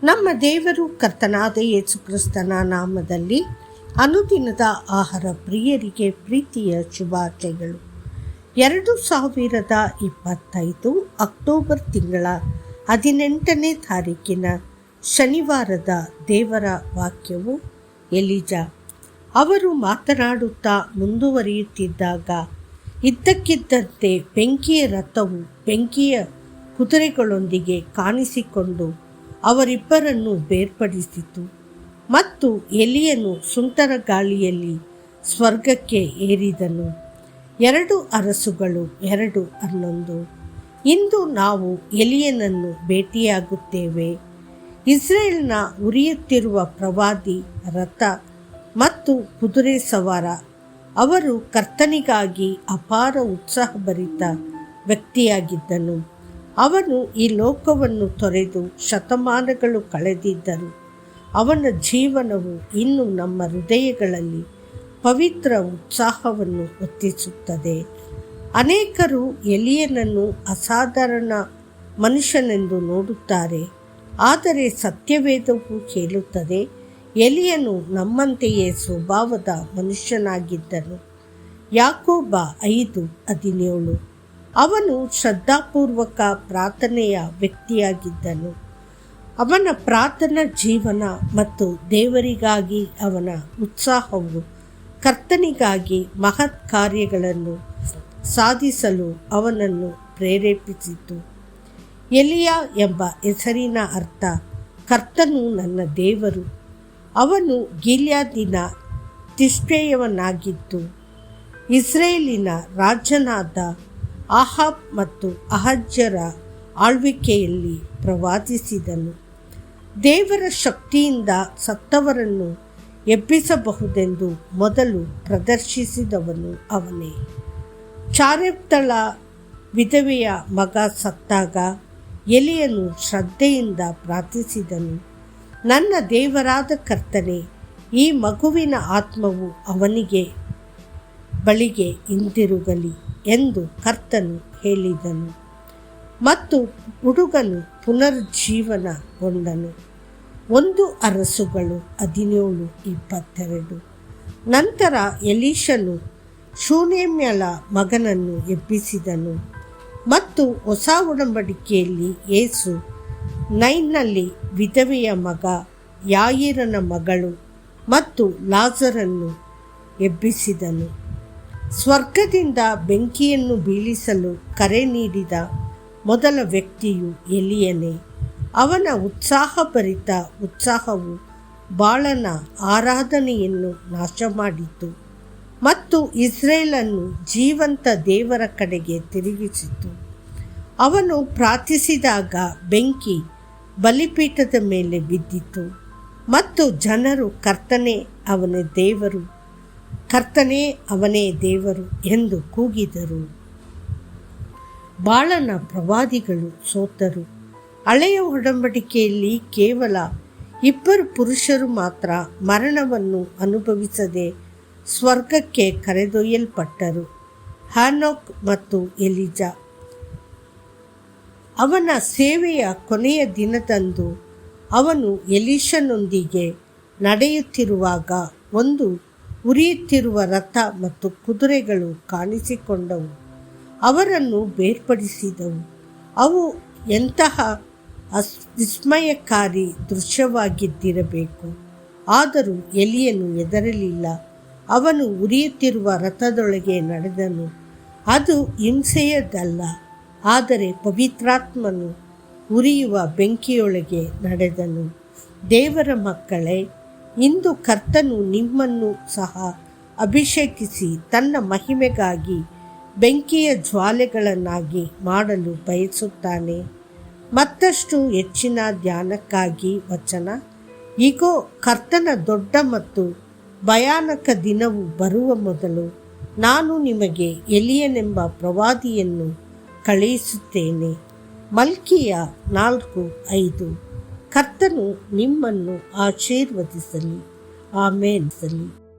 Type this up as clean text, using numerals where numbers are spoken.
ನಮ್ಮ ದೇವರು ಕರ್ತನಾದ ಯೇಸು ಕ್ರಿಸ್ತನ ನಾಮದಲ್ಲಿ ಅನುದಿನದ ಆಹಾರ ಪ್ರಿಯರಿಗೆ ಪ್ರೀತಿಯ ಶುಭಾಶಯಗಳು. 2025 ಅಕ್ಟೋಬರ್ ತಿಂಗಳ 18ನೇ ತಾರೀಕಿನ ಶನಿವಾರದ ದೇವರ ವಾಕ್ಯವು ಎಲಿಜಾ. ಅವರು ಮಾತನಾಡುತ್ತಾ ಮುಂದುವರಿಯುತ್ತಿದ್ದಾಗ ಇದ್ದಕ್ಕಿದ್ದಂತೆ ಬೆಂಕಿಯ ರಥವು ಬೆಂಕಿಯ ಕುದುರೆಗಳೊಂದಿಗೆ ಕಾಣಿಸಿಕೊಂಡು ಅವರಿಬ್ಬರನ್ನು ಬೇರ್ಪಡಿಸಿತು. ಮತ್ತು ಎಲಿಯನು ಸುಂಟರ ಗಾಳಿಯಲ್ಲಿ ಸ್ವರ್ಗಕ್ಕೆ ಏರಿದನು. 2 ಅರಸುಗಳು 2:11. ಇಂದು ನಾವು ಎಲಿಯನನ್ನು ಭೇಟಿಯಾಗುತ್ತೇವೆ. ಇಸ್ರೇಲ್ನ ಉರಿಯುತ್ತಿರುವ ಪ್ರವಾದಿ, ರಥ ಮತ್ತು ಕುದುರೆ ಸವಾರ. ಅವರು ಕರ್ತನಿಗಾಗಿ ಅಪಾರ ಉತ್ಸಾಹಭರಿತ ವ್ಯಕ್ತಿಯಾಗಿದ್ದನು. ಅವನು ಈ ಲೋಕವನ್ನು ತೊರೆದು ಶತಮಾನಗಳು ಕಳೆದಿದ್ದರು. ಅವನ ಜೀವನವು ಇನ್ನೂ ನಮ್ಮ ಹೃದಯಗಳಲ್ಲಿ ಪವಿತ್ರ ಉತ್ಸಾಹವನ್ನು ಹೊತ್ತಿಸುತ್ತದೆ. ಅನೇಕರು ಎಲಿಯನನ್ನು ಅಸಾಧಾರಣ ಮನುಷ್ಯನೆಂದು ನೋಡುತ್ತಾರೆ, ಆದರೆ ಸತ್ಯವೇದವು ಹೇಳುತ್ತದೆ ಎಲಿಯನು ನಮ್ಮಂತೆಯೇ ಸ್ವಭಾವದ ಮನುಷ್ಯನಾಗಿದ್ದನು. ಯಾಕೋಬ 5:17. ಅವನು ಶ್ರದ್ಧಾಪೂರ್ವಕ ಪ್ರಾರ್ಥನೆಯ ವ್ಯಕ್ತಿಯಾಗಿದ್ದನು. ಅವನ ಪ್ರಾರ್ಥನಾ ಜೀವನ ಮತ್ತು ದೇವರಿಗಾಗಿ ಅವನ ಉತ್ಸಾಹವು ಕರ್ತನಿಗಾಗಿ ಮಹತ್ ಕಾರ್ಯಗಳನ್ನು ಸಾಧಿಸಲು ಅವನನ್ನು ಪ್ರೇರೇಪಿಸಿತು. ಎಲಿಯ ಎಂಬ ಹೆಸರಿನ ಅರ್ಥ ಕರ್ತನು ನನ್ನ ದೇವರು. ಅವನು ಗಿಲ್ಯಾದಿನ ತಿಷ್ಬೆಯವನಾಗಿದ್ದು ಇಸ್ರೇಲಿನ ರಾಜನಾದ ಆಹಾಬ್ ಮತ್ತು ಅಹಜ್ಯರ ಆಳ್ವಿಕೆಯಲ್ಲಿ ಪ್ರವಾದಿಸಿದನು. ದೇವರ ಶಕ್ತಿಯಿಂದ ಸತ್ತವರನ್ನು ಎಬ್ಬಿಸಬಹುದೆಂದು ಮೊದಲು ಪ್ರದರ್ಶಿಸಿದವನು ಅವನೇ. ಚಾರೆಪ್ತಳ ವಿಧವೆಯ ಮಗ ಸತ್ತಾಗ ಎಲಿಯನು ಶ್ರದ್ಧೆಯಿಂದ ಪ್ರಾರ್ಥಿಸಿದನು, ನನ್ನ ದೇವರಾದ ಕರ್ತನೇ, ಈ ಮಗುವಿನ ಆತ್ಮವು ಅವನಿಗೆ ಬಳಿಗೆ ಹಿಂದಿರುಗಲಿ ಎಂದು ಕರ್ತನು ಹೇಳಿದನು. ಮತ್ತು ಹುಡುಗನು ಪುನರುಜ್ಜೀವನಗೊಂಡನು. 1 ಅರಸುಗಳು 17:22. ನಂತರ ಎಲೀಷನು ಶೂನೇಮ್ಯಳ ಮಗನನ್ನು ಎಬ್ಬಿಸಿದನು. ಮತ್ತು ಹೊಸ ಒಡಂಬಡಿಕೆಯಲ್ಲಿ ಯೇಸು ನೈನ್ನಲ್ಲಿ ವಿಧವೆಯ ಮಗ, ಯಾಯೀರನ ಮಗಳು ಮತ್ತು ಲಾಜರನ್ನು ಎಬ್ಬಿಸಿದನು. ಸ್ವರ್ಗದಿಂದ ಬೆಂಕಿಯನ್ನು ಬೀಳಿಸಲು ಕರೆ ನೀಡಿದ ಮೊದಲ ವ್ಯಕ್ತಿಯು ಎಲಿಯನೇ. ಅವನ ಉತ್ಸಾಹಭರಿತ ಉತ್ಸಾಹವು ಬಾಳನ ಆರಾಧನೆಯನ್ನು ನಾಶಮಾಡಿತು ಮತ್ತು ಇಸ್ರೇಲನ್ನು ಜೀವಂತ ದೇವರ ಕಡೆಗೆ ತಿರುಗಿಸಿತು. ಅವನು ಪ್ರಾರ್ಥಿಸಿದಾಗ ಬೆಂಕಿ ಬಲಿಪೀಠದ ಮೇಲೆ ಬಿದ್ದಿತು ಮತ್ತು ಜನರು ಕರ್ತನೇ ಅವನೇ ದೇವರು, ಕರ್ತನೇ ಅವನೇ ದೇವರು ಎಂದು ಕೂಗಿದರು. ಬಾಳನ ಪ್ರವಾದಿಗಳು ಸೋತರು. ಹಳೆಯ ಒಡಂಬಡಿಕೆಯಲ್ಲಿ ಕೇವಲ 2 ಪುರುಷರು ಮಾತ್ರ ಮರಣವನ್ನು ಅನುಭವಿಸದೆ ಸ್ವರ್ಗಕ್ಕೆ ಕರೆದೊಯ್ಯಲ್ಪಟ್ಟರು, ಹನೋಕ್ ಮತ್ತು ಎಲಿಜಾ. ಅವನ ಸೇವೆಯ ಕೊನೆಯ ದಿನದಂದು ಅವನು ಎಲೀಷನೊಂದಿಗೆ ನಡೆಯುತ್ತಿರುವಾಗ ಒಂದು ಉರಿಯುತ್ತಿರುವ ರಥ ಮತ್ತು ಕುದುರೆಗಳು ಕಾಣಿಸಿಕೊಂಡವು. ಅವರನ್ನು ಬೇರ್ಪಡಿಸಿದವು. ಅವು ಎಂತಹ ವಿಸ್ಮಯಕಾರಿ ದೃಶ್ಯವಾಗಿದ್ದಿರಬೇಕು. ಆದರೂ ಎಲಿಯನು ಹೆದರಲಿಲ್ಲ. ಅವನು ಉರಿಯುತ್ತಿರುವ ರಥದೊಳಗೆ ನಡೆದನು. ಅದು ಹಿಂಸೆಯದಲ್ಲ, ಆದರೆ ಪವಿತ್ರಾತ್ಮನು ಉರಿಯುವ ಬೆಂಕಿಯೊಳಗೆ ನಡೆದನು. ದೇವರ ಮಕ್ಕಳೇ, ಇಂದು ಕರ್ತನು ನಿಮ್ಮನ್ನು ಸಹ ಅಭಿಷೇಕಿಸಿ ತನ್ನ ಮಹಿಮೆಗಾಗಿ ಬೆಂಕಿಯ ಜ್ವಾಲೆಗಳನ್ನಾಗಿ ಮಾಡಲು ಬಯಸುತ್ತಾನೆ. ಮತ್ತಷ್ಟು ಹೆಚ್ಚಿನ ಧ್ಯಾನಕ್ಕಾಗಿ ವಚನ. ಇಗೋ, ಕರ್ತನ ದೊಡ್ಡ ಮತ್ತು ಭಯಾನಕ ದಿನವು ಬರುವ ಮೊದಲು ನಾನು ನಿಮಗೆ ಎಲಿಯನೆಂಬ ಪ್ರವಾದಿಯನ್ನು ಕಳುಹಿಸುತ್ತೇನೆ. ಮಲ್ಕಿಯ 4:5. ಕರ್ತನು ನಿಮ್ಮನ್ನು ಆಶೀರ್ವದಿಸಲಿ. ಆಮೇನ್.